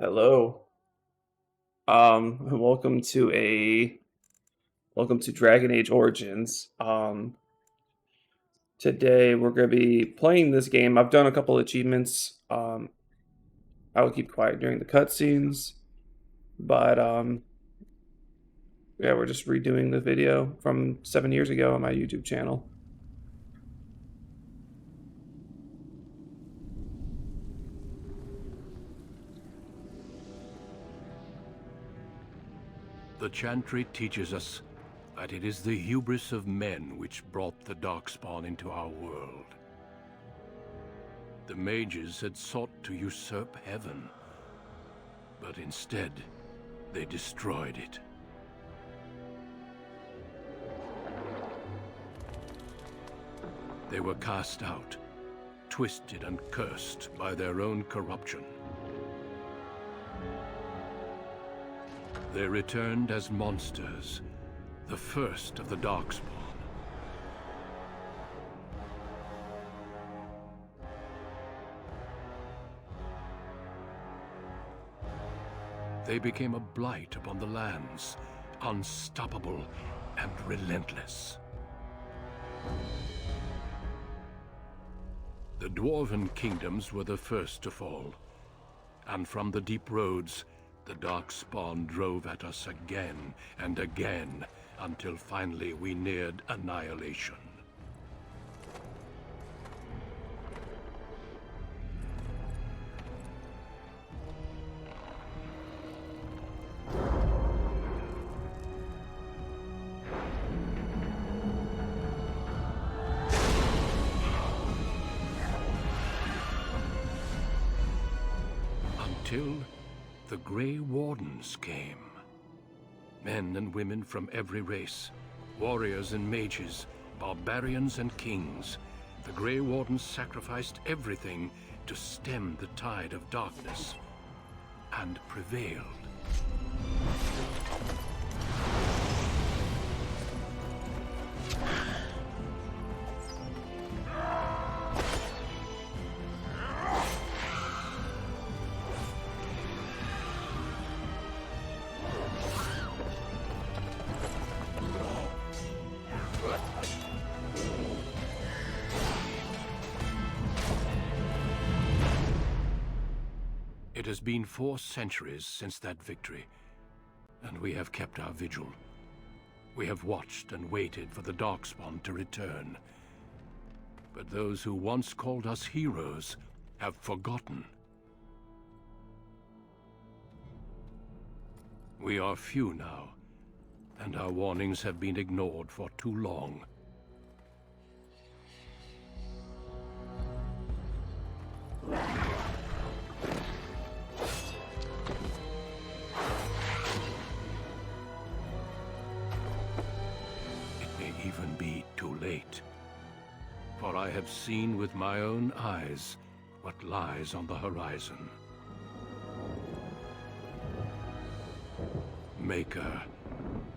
Hello. Welcome to Dragon Age Origins. Today we're gonna be playing this game. I've done a couple achievements. I will keep quiet during the cutscenes, but yeah, we're just redoing the video from 7 years ago on my YouTube channel. The Chantry teaches us that it is the hubris of men which brought the Darkspawn into our world. The mages had sought to usurp heaven, but instead, they destroyed it. They were cast out, twisted and cursed by their own corruption. They returned as monsters, the first of the Darkspawn. They became a blight upon the lands, unstoppable and relentless. The Dwarven kingdoms were the first to fall, and from the deep roads, the Darkspawn drove at us again and again, until finally we neared annihilation. Until the Grey Wardens came. Men and women from every race, warriors and mages, barbarians and kings. The Grey Wardens sacrificed everything to stem the tide of darkness, and prevailed. It has been 4 centuries since that victory, and we have kept our vigil. We have watched and waited for the Darkspawn to return. But those who once called us heroes have forgotten. We are few now, and our warnings have been ignored for too long. Even be too late. For I have seen with my own eyes what lies on the horizon. Maker,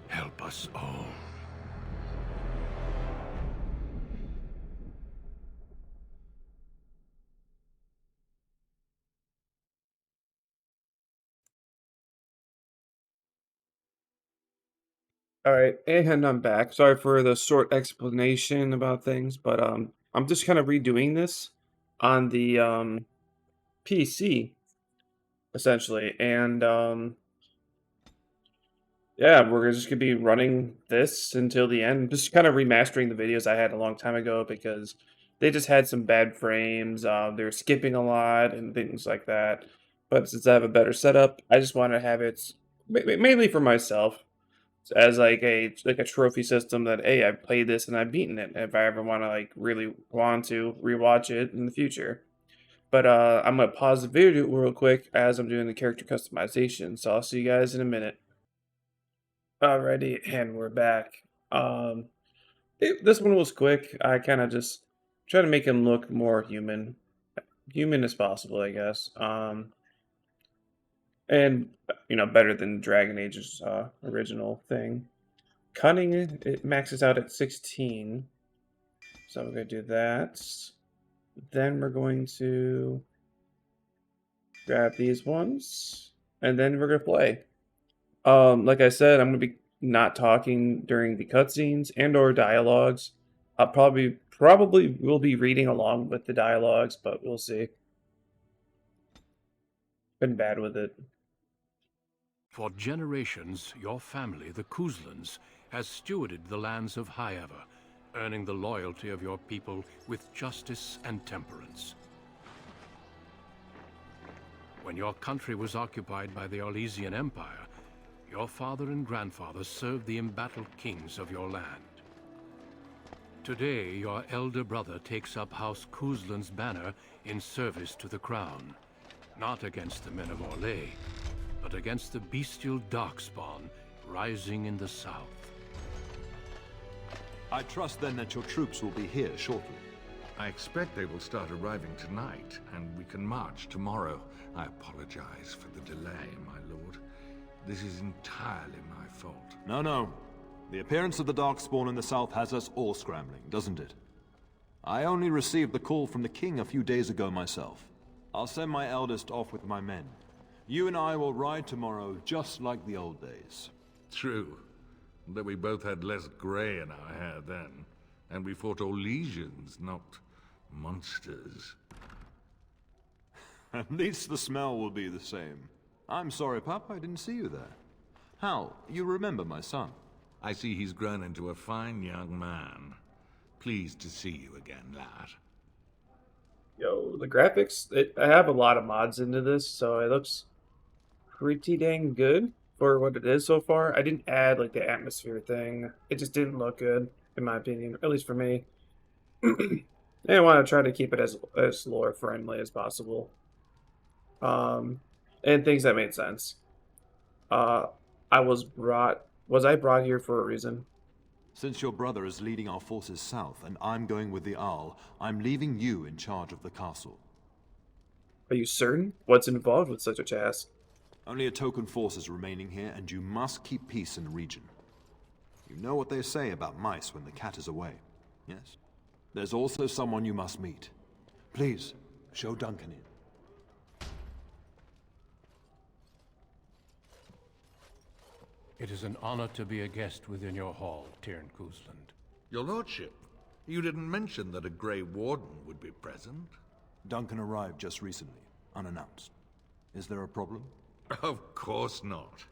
help us all. All right, and I'm back. Sorry for the short explanation about things, but I'm just kind of redoing this on the PC essentially, and yeah, we're just gonna be running this until the end. Just kind of remastering the videos I had a long time ago because they just had some bad frames. They were skipping a lot and things like that. But since I have a better setup, I just want to have it mainly for myself as like a trophy system that hey, I've played this and I've beaten it. If I ever want to like really want to rewatch it in the future. But I'm gonna pause the video real quick as I'm doing the character customization. So I'll see you guys in a minute. Alrighty, and we're back. This one was quick. I kind of just try to make him look more human as possible, I guess. And better than Dragon Age's original thing. Cunning, it maxes out at 16, so we're gonna do that. Then we're going to grab these ones. and then we're gonna play. Like I said, I'm gonna be not talking during the cutscenes and or dialogues. I'll probably will be reading along with the dialogues, but we'll see. Been bad with it. For generations, your family, the Kuzlans, has stewarded the lands of Highever, earning the loyalty of your people with justice and temperance. When your country was occupied by the Orlesian Empire, your father and grandfather served the embattled kings of your land. Today, your elder brother takes up House Kuzlan's banner in service to the crown, not against the men of Orlais, but against the bestial darkspawn rising in the south. I trust then that your troops will be here shortly. I expect they will start arriving tonight, and we can march tomorrow. I apologize for the delay, my lord. This is entirely my fault. No. The appearance of the Darkspawn in the south has us all scrambling, doesn't it? I only received the call from the king a few days ago myself. I'll send my eldest off with my men. You and I will ride tomorrow just like the old days. True. Though we both had less grey in our hair then. And we fought Orlesians, not monsters. At least the smell will be the same. I'm sorry, Pup, I didn't see you there. Hal, you remember my son? I see he's grown into a fine young man. Pleased to see you again, lad. Yo, the graphics, I have a lot of mods into this, so it looks pretty dang good for what it is so far. I didn't add like the atmosphere thing. It just didn't look good, in my opinion, at least for me. And I want to try to keep it as lore friendly as possible. And things that made sense. Was I brought here for a reason? Since your brother is leading our forces south and I'm going with the Owl, I'm leaving you in charge of the castle. Are you certain? What's involved with such a task? Only a token force is remaining here, and you must keep peace in the region. You know what they say about mice when the cat is away, yes? There's also someone you must meet. Please, show Duncan in. It is an honor to be a guest within your hall, Tyrn Kuzland. Your lordship, you didn't mention that a Grey Warden would be present. Duncan arrived just recently, unannounced. Is there a problem? Of course not.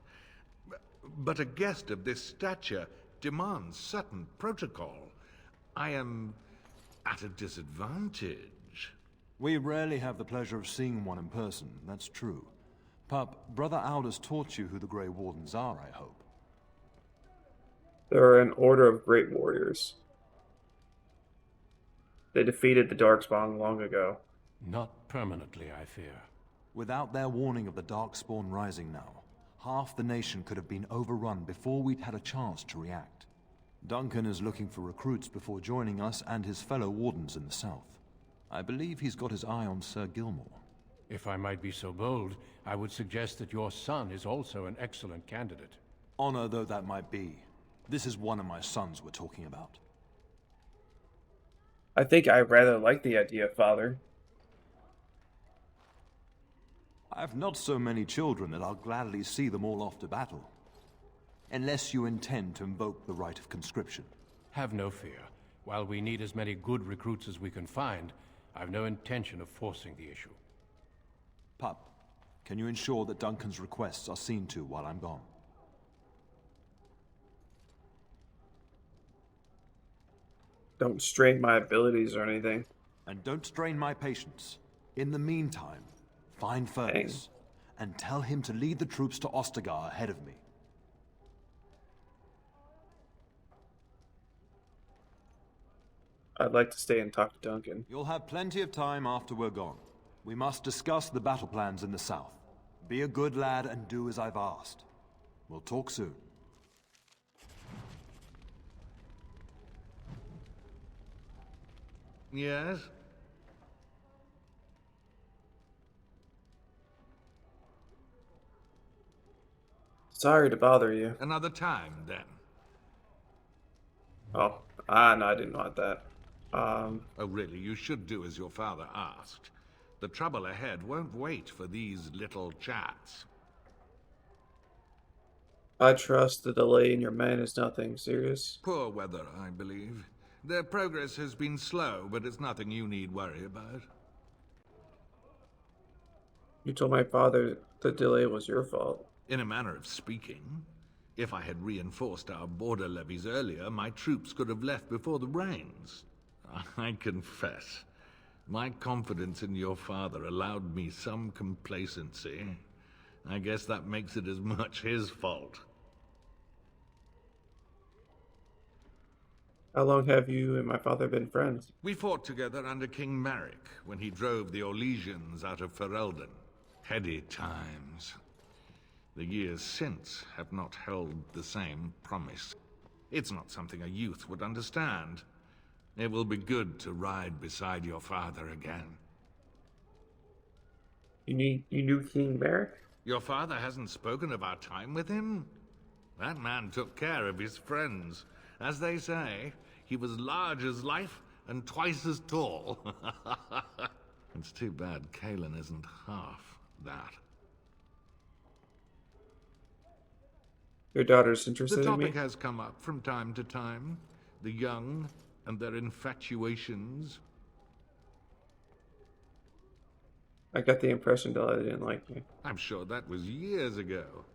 But a guest of this stature demands certain protocol. I am at a disadvantage. We rarely have the pleasure of seeing one in person, that's true. Pup, Brother Aldous taught you who the Grey Wardens are, I hope. They're an order of great warriors. They defeated the Darkspawn long ago. Not permanently, I fear. Without their warning of the Darkspawn rising now, half the nation could have been overrun before we'd had a chance to react. Duncan is looking for recruits before joining us and his fellow wardens in the south. I believe he's got his eye on Sir Gilmore. If I might be so bold, I would suggest that your son is also an excellent candidate. Honor though that might be, this is one of my sons we're talking about. I think I rather like the idea, Father. I've not so many children that I'll gladly see them all off to battle. Unless you intend to invoke the right of conscription. Have no fear. While we need as many good recruits as we can find, I've no intention of forcing the issue. Pup, can you ensure that Duncan's requests are seen to while I'm gone? Don't strain my abilities or anything. And don't strain my patience. In the meantime, find Fergus and tell him to lead the troops to Ostagar ahead of me. I'd like to stay and talk to Duncan. You'll have plenty of time after we're gone. We must discuss the battle plans in the south. Be a good lad and do as I've asked. We'll talk soon. Yes? Sorry to bother you. Another time, then. Oh, no, I didn't want that. Oh, really, you should do as your father asked. The trouble ahead won't wait for these little chats. I trust the delay in your men is nothing serious. Poor weather, I believe. Their progress has been slow, but it's nothing you need worry about. You told my father the delay was your fault. In a manner of speaking, if I had reinforced our border levies earlier, my troops could have left before the rains. I confess, my confidence in your father allowed me some complacency. I guess that makes it as much his fault. How long have you and my father been friends? We fought together under King Maric when he drove the Orlesians out of Ferelden. Heady times. The years since have not held the same promise. It's not something a youth would understand. It will be good to ride beside your father again. You knew King Merrick? Your father hasn't spoken of our time with him? That man took care of his friends. As they say, he was large as life and twice as tall. It's too bad Kalen isn't half that. Your daughter's The interested in topic me? has come up from time to time. The young and their infatuations. I got the impression Delilah didn't like me. I'm sure that was years ago.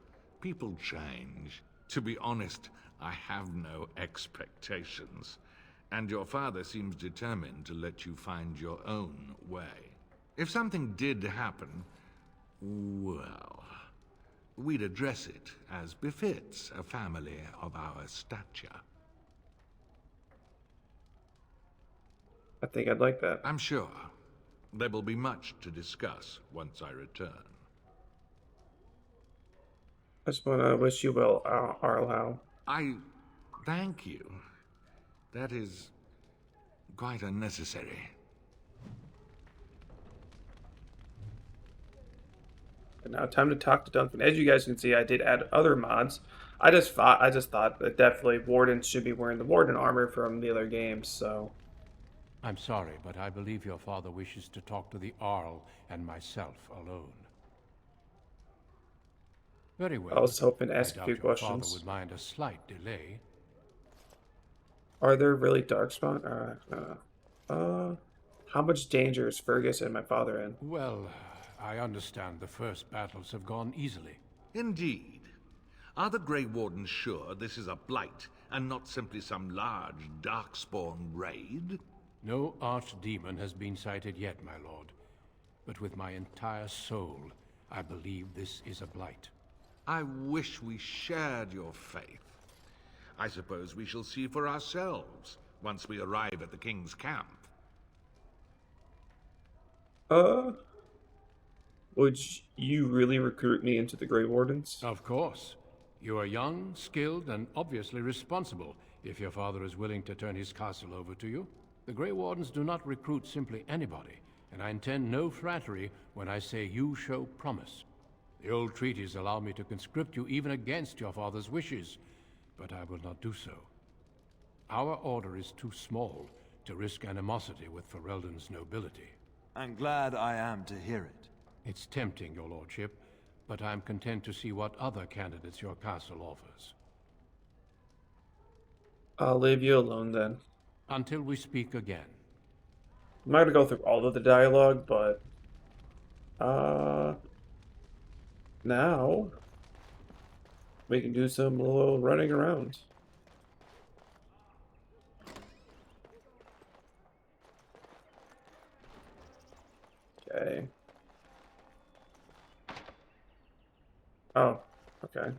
People change. To be honest, I have no expectations. And your father seems determined to let you find your own way. If something did happen, well, we'd address it as befits a family of our stature. I think I'd like that. I'm sure there will be much to discuss once I return. I just want to wish you well, Arlau. I thank you. That is quite unnecessary. And now time to talk to Duncan. As you guys can see, I did add other mods. I just thought that definitely Wardens should be wearing the Warden armor from the other games, so I'm sorry, but I believe your father wishes to talk to the Arl and myself alone. Very well. I was hoping to I ask a doubt few your father questions. would mind a slight delay. Are there really darkspawn? How much danger is Fergus and my father in? Well, I understand the first battles have gone easily. Indeed. Are the Grey Wardens sure this is a blight and not simply some large darkspawn raid? No archdemon has been sighted yet, my lord. But with my entire soul, I believe this is a blight. I wish we shared your faith. I suppose we shall see for ourselves once we arrive at the King's camp. Would you really recruit me into the Grey Wardens? Of course. You are young, skilled, and obviously responsible if your father is willing to turn his castle over to you. The Grey Wardens do not recruit simply anybody, and I intend no flattery when I say you show promise. The old treaties allow me to conscript you even against your father's wishes, but I will not do so. Our order is too small to risk animosity with Ferelden's nobility. And glad I am to hear it. It's tempting, your lordship, but I'm content to see what other candidates your castle offers. I'll leave you alone then. Until we speak again. I'm not gonna go through all of the dialogue, but now we can do some little running around. Okay. Oh, okay.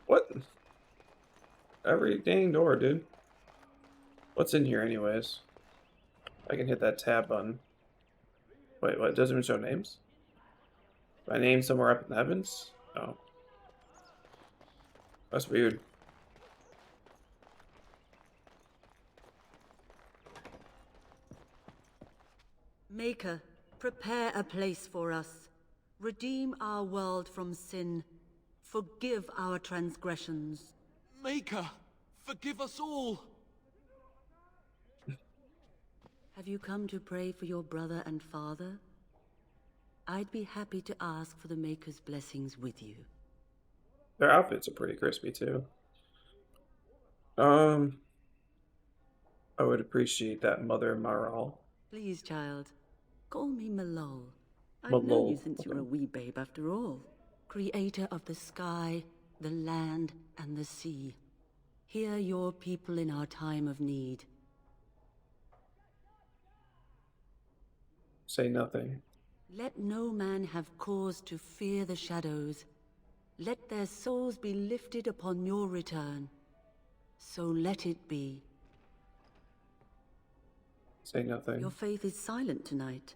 What? Every dang door, dude. What's in here anyways? I can hit that tab button. Wait, what? It doesn't even show names? My name somewhere up in the heavens? Oh. That's weird. Maker, prepare a place for us. Redeem our world from sin. Forgive our transgressions. Maker, forgive us all! Have you come to pray for your brother and father? I'd be happy to ask for the Maker's blessings with you. Their outfits are pretty crispy too. I would appreciate that, Mother Maral. Please, child, call me Malol. I've known you Malol, since you okay. were a wee babe after all. Creator of the sky, the land, and the sea. Hear your people in our time of need. Say nothing. Let no man have cause to fear the shadows. Let their souls be lifted upon your return. So let it be. Say nothing. Your faith is silent tonight.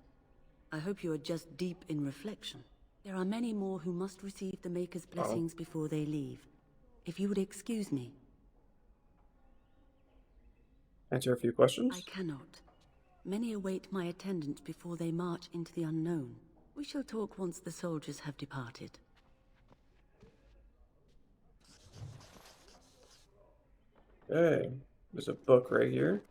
I hope you are just deep in reflection. There are many more who must receive the Maker's blessings before they leave. If you would excuse me. Answer a few questions? I cannot. Many await my attendance before they march into the unknown. We shall talk once the soldiers have departed. Okay. There's a book right here.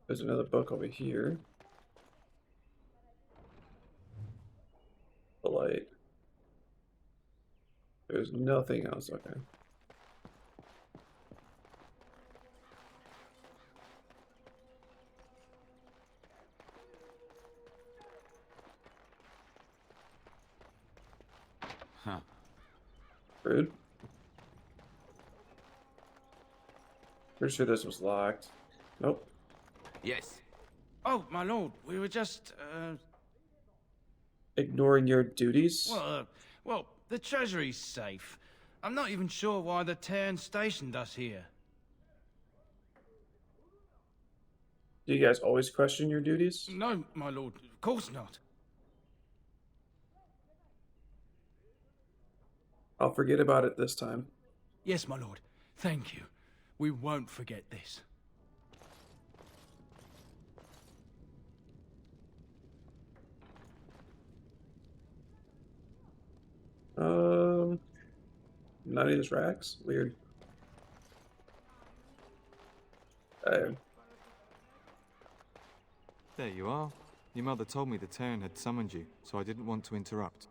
There's another book over here. The light. There's nothing else. Okay. Huh. Rude. Pretty sure this was locked. Nope. Yes. Oh, my lord, we were just, Ignoring your duties? well, the treasury's safe. I'm not even sure why the Terran stationed us here. Do you guys always question your duties? No, my lord, of course not. I'll forget about it this time. Yes, my lord, thank you. We won't forget this. None of these racks? Weird. There you are. Your mother told me the Terran had summoned you, so I didn't want to interrupt.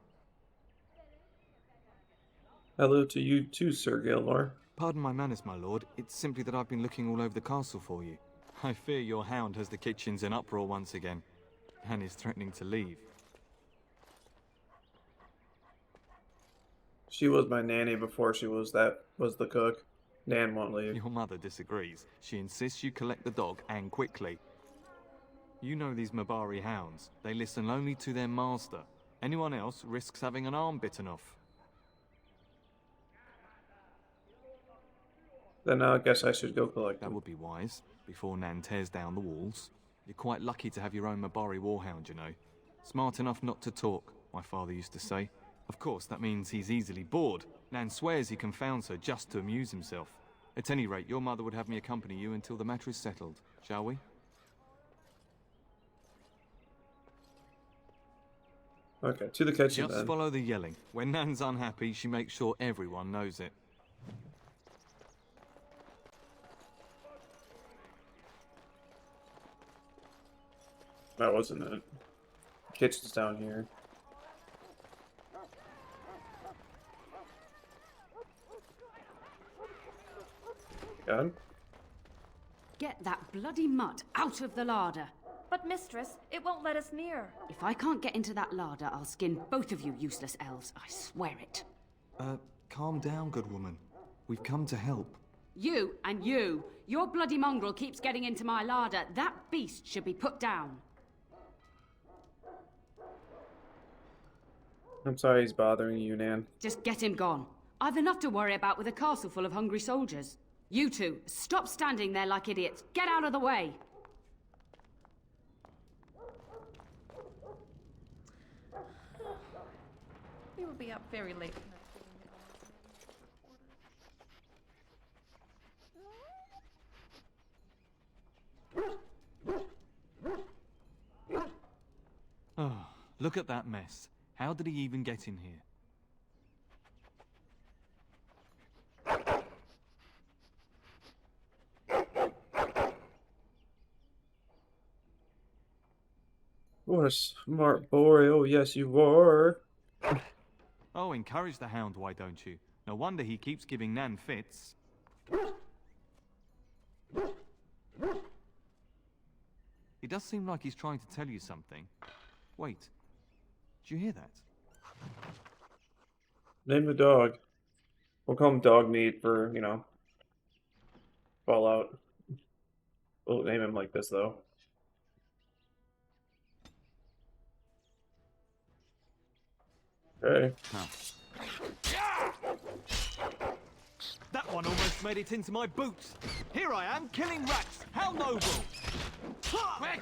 Hello to you too, Sir Gilmore. Pardon my manners, my lord. It's simply that I've been looking all over the castle for you. I fear your hound has the kitchens in uproar once again, and is threatening to leave. She was my nanny before she was the cook. Nan won't leave. Your mother disagrees. She insists you collect the dog, and quickly. You know these Mabari hounds. They listen only to their master. Anyone else risks having an arm bitten off. Then I guess I should go collect That them. would be wise, before Nan tears down the walls. You're quite lucky to have your own Mabari warhound, you know. Smart enough not to talk, my father used to say. Of course, that means he's easily bored. Nan swears he confounds her just to amuse himself. At any rate, your mother would have me accompany you until the matter is settled, shall we? Okay, to the kitchen Just then. follow the yelling. When Nan's unhappy, she makes sure everyone knows it. That wasn't it. Kitchen's down here. Got him? Get that bloody mutt out of the larder. But mistress, it won't let us near. If I can't get into that larder, I'll skin both of you useless elves, I swear it. Calm down, good woman. We've come to help. You and you. Your bloody mongrel keeps getting into my larder. That beast should be put down. I'm sorry he's bothering you, Nan. Just get him gone. I've enough to worry about with a castle full of hungry soldiers. You two, stop standing there like idiots. Get out of the way. We will be up very late. Oh, look at that mess. How did he even get in here? What a smart boy. Oh, yes, you are. Oh, encourage the hound, why don't you? No wonder he keeps giving Nan fits. He does seem like he's trying to tell you something. Wait, did you hear that? Name the dog. We'll call him Dog Meat for, you know, Fallout. We'll name him like this, though. Okay. That one almost made it into my boots. Here I am, killing rats. How noble! Quick!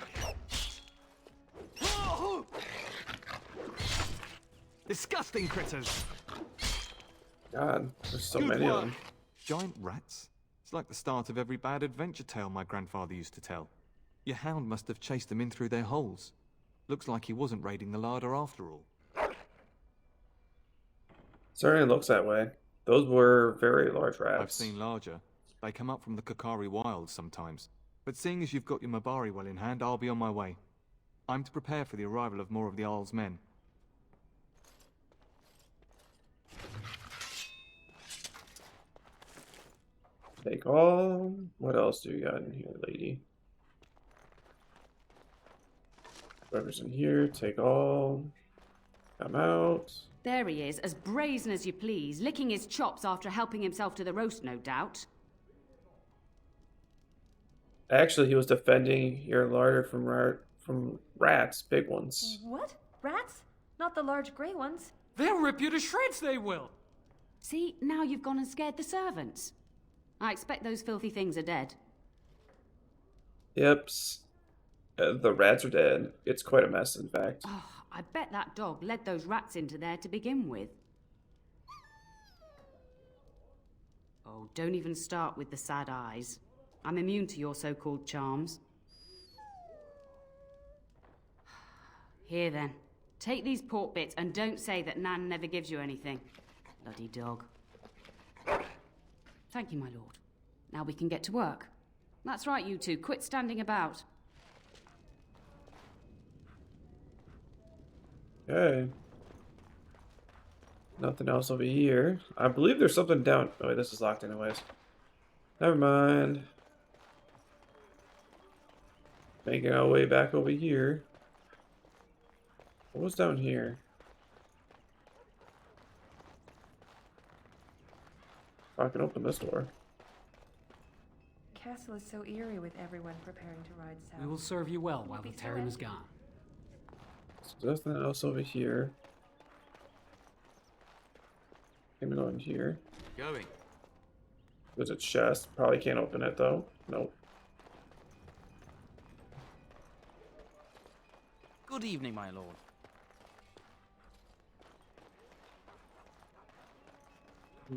Disgusting critters! God, there's so Good many of work. them. Giant rats? It's like the start of every bad adventure tale my grandfather used to tell. Your hound must have chased them in through their holes. Looks like he wasn't raiding the larder after all. Certainly looks that way. Those were very large rats. I've seen larger. They come up from the Kokari wilds sometimes. But seeing as you've got your Mabari well in hand, I'll be on my way. I'm to prepare for the arrival of more of the Isle's men. Take all. What else do you got in here, lady? Whoever's in here, take all. Come out. There he is, as brazen as you please, licking his chops after helping himself to the roast, no doubt. Actually, he was defending your larder from rats, big ones. What? Rats? Not the large grey ones. They'll rip you to shreds, they will. See, now you've gone and scared the servants. I expect those filthy things are dead. Yep. The rats are dead. It's quite a mess, in fact. Oh, I bet that dog led those rats into there to begin with. Oh, don't even start with the sad eyes. I'm immune to your so-called charms. Here then, take these pork bits and don't say that Nan never gives you anything. Bloody dog. Thank you, my lord. Now we can get to work. That's right, you two. Quit standing about. Okay. Nothing else over here. I believe there's something down. Oh, wait, this is locked anyways. Never mind. Making our way back over here. What was down here? I can open this door. Castle is so eerie with everyone preparing to ride south. We will serve you well while You'll the be so Terran is empty. gone. So there's nothing else over here. Gonna go in here. Going. There's a chest. Probably can't open it though. Nope. Good evening, my lord.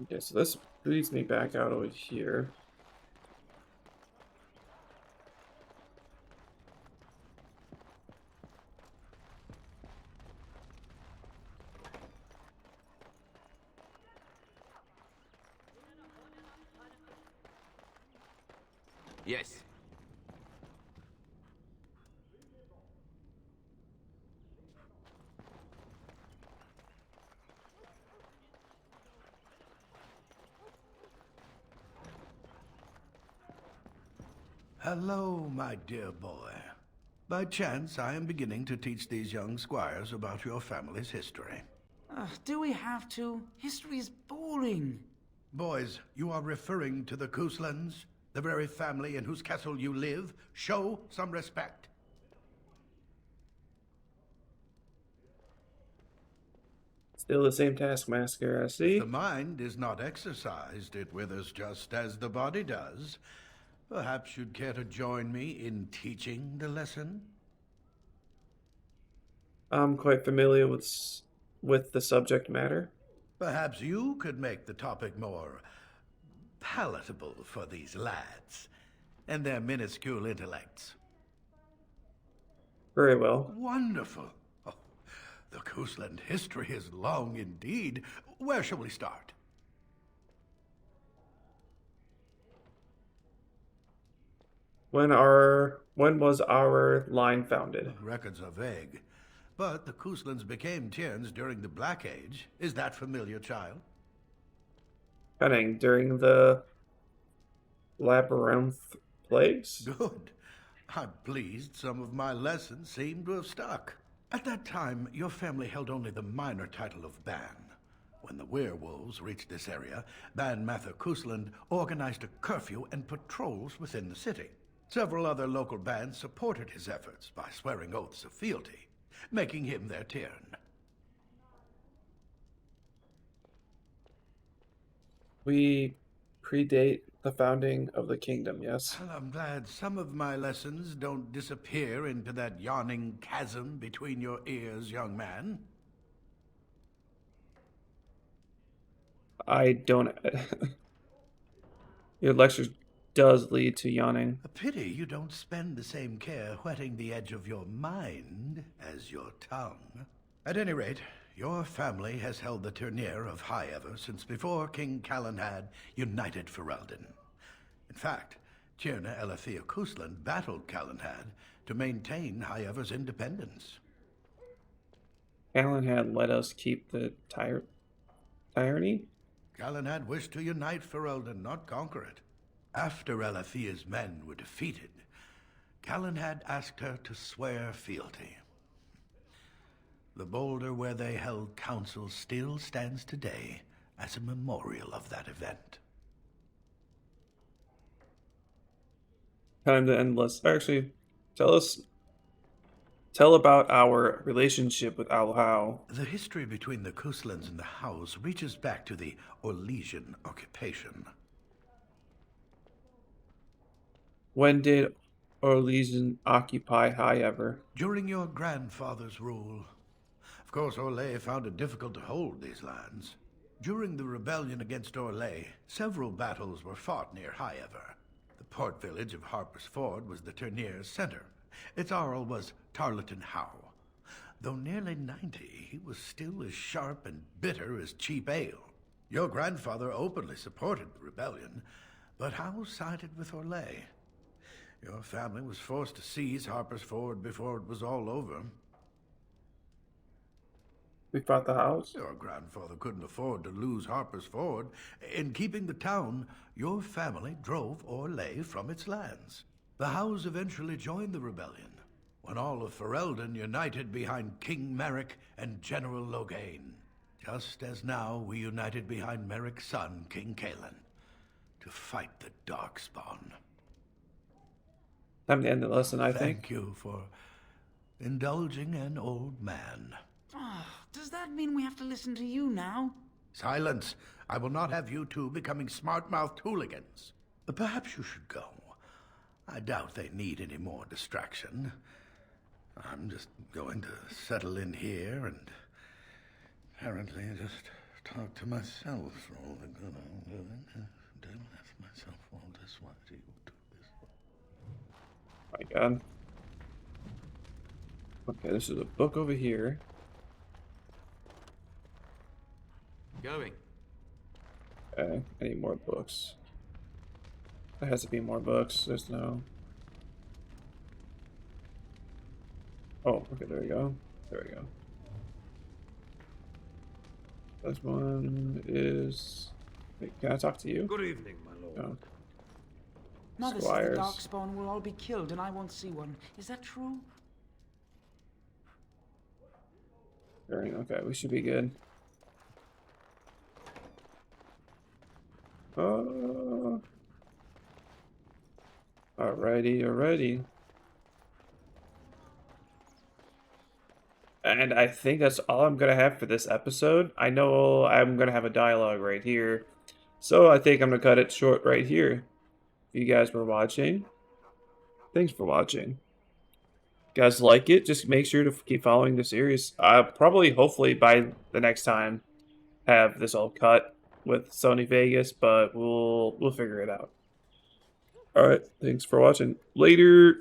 Okay, so this leads me back out over here. Yes. Hello, my dear boy. By chance, I am beginning to teach these young squires about your family's history. Do we have to? History is boring. Boys, you are referring to the Couslands, the very family in whose castle you live. Show some respect. Still the same taskmaster, I see. The mind is not exercised, it withers just as the body does. Perhaps you'd care to join me in teaching the lesson? I'm quite familiar with the subject matter. Perhaps you could make the topic more palatable for these lads and their minuscule intellects. Very well. Wonderful. Oh, the Cousland history is long indeed. Where shall we start? When was our line founded? Records are vague, but the Kuslans became Tierns during the Black Age. Is that familiar, child? Cunning during the Labyrinth Plagues? Good. I'm pleased some of my lessons seem to have stuck. At that time, your family held only the minor title of Ban. When the werewolves reached this area, Ban Mather Kusland organized a curfew and patrols within the city. Several other local bands supported his efforts by swearing oaths of fealty, making him their Tiern. We predate the founding of the kingdom, yes? Well, I'm glad some of my lessons don't disappear into that yawning chasm between your ears, young man. I don't... Your lecture does lead to yawning. A pity you don't spend the same care whetting the edge of your mind as your tongue. At any rate, your family has held the Tourneur of High Ever since before King Callan had united Ferelden. In fact, Tierna Elethea Kusland battled Callanhad to maintain High Ever's independence. Callanhad let us keep the tyranny? Callanhad wished to unite Ferelden, not conquer it. After Elethea's men were defeated, Callanhad asked her to swear fealty. The boulder where they held council still stands today as a memorial of that event. Time to endless. Actually, tell about our relationship with Al-How. The history between the Kuslands and the Hows reaches back to the Orlesian occupation. When did Orlesian occupy High Ever? During your grandfather's rule. Of course, Orlais found it difficult to hold these lands. During the rebellion against Orlais, several battles were fought near High Ever. The port village of Harper's Ford was the Tourneur's center. Its Arl was Tarleton Howe. Though nearly 90, he was still as sharp and bitter as cheap ale. Your grandfather openly supported the rebellion, but Howe sided with Orlais. Your family was forced to seize Harper's Ford before it was all over. We fought the Hows? Your grandfather couldn't afford to lose Harper's Ford. In keeping the town, your family drove Orlais from its lands. The Hows eventually joined the rebellion, when all of Ferelden united behind King Merrick and General Loghain. Just as now we united behind Merrick's son, King Callan, to fight the Darkspawn. Time to end the lesson, I think. Thank you for indulging an old man. Oh, does that mean we have to listen to you now? Silence! I will not have you two becoming smart-mouthed hooligans. Perhaps you should go. I doubt they need any more distraction. I'm just going to settle in here and apparently just talk to myself for all the good I'm doing. Do ask myself all this, why do you do this? My God. Okay, this is a book over here. Going. Okay, I need more books. There has to be more books. There's no... Oh, okay, there we go. There we go. This one is... Wait, can I talk to you? Good evening, my lord. No. Mother Squires. says the Darkspawn will all be killed and I won't see one. Is that true? Okay, we should be good. Alrighty. And I think that's all I'm gonna have for this episode. I know I'm gonna have a dialogue right here, so I think I'm gonna cut it short right here. If you guys were watching, thanks for watching. If you guys like it, just make sure to keep following the series. Probably, hopefully, by the next time, have this all cut with Sony Vegas, but we'll figure it out. All right, thanks for watching. Later.